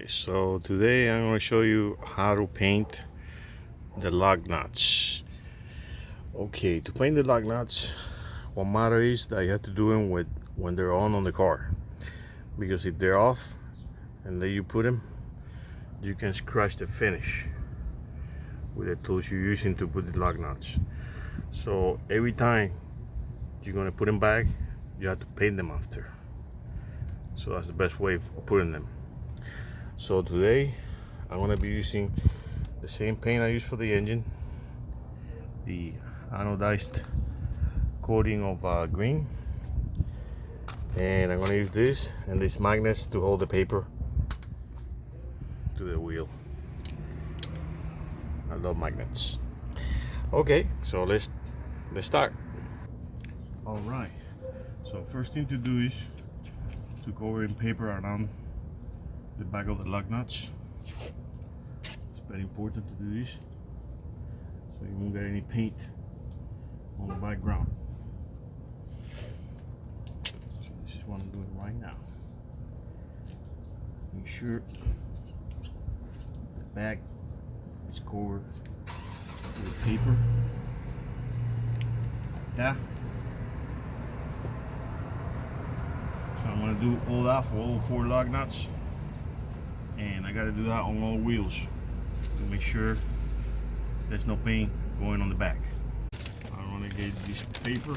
Okay, so today I'm going to show you how to paint the lug nuts. Okay, to paint the lug nuts, what matter is that you have to do them when they're on the car, because if they're off and then you put them, you can scratch the finish with the tools you're using to put the lug nuts. So every time you're going to put them back, you have to paint them after. So that's the best way of putting them. So today I'm going to be using the same paint I use for the engine, the anodized coating of green, and I'm going to use this and these magnets to hold the paper to the wheel. I love magnets. Okay, so let's start. All right, so first thing to do is to cover in paper around the back of the lug nuts. It's very important to do this so you won't get any paint on the background. So this is what I'm doing right now. Make sure the back is covered with paper like that. So I'm going to do all that for all 4 lug nuts, and I got to do that on all wheels to make sure there's no paint going on the back. I'm going to get this paper,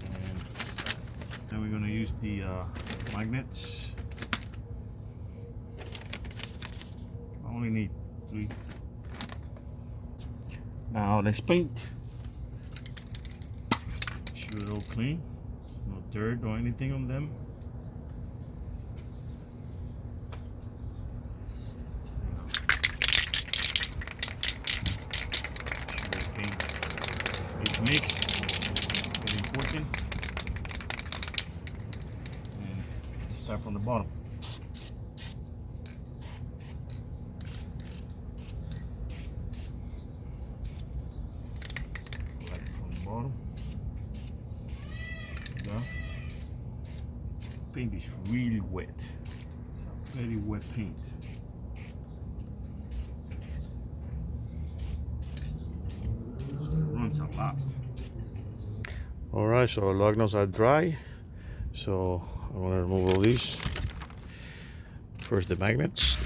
and then we're going to use the magnets. I only need 3. Now let's paint. Make sure they're all clean. No dirt or anything on them. Make sure the paint is mixed. Very important. And start from the bottom. Right from the bottom. Paint is really wet. It's a very wet paint. So it runs a lot. Alright, so our lug nuts are dry. So I'm going to remove all these. First the magnets.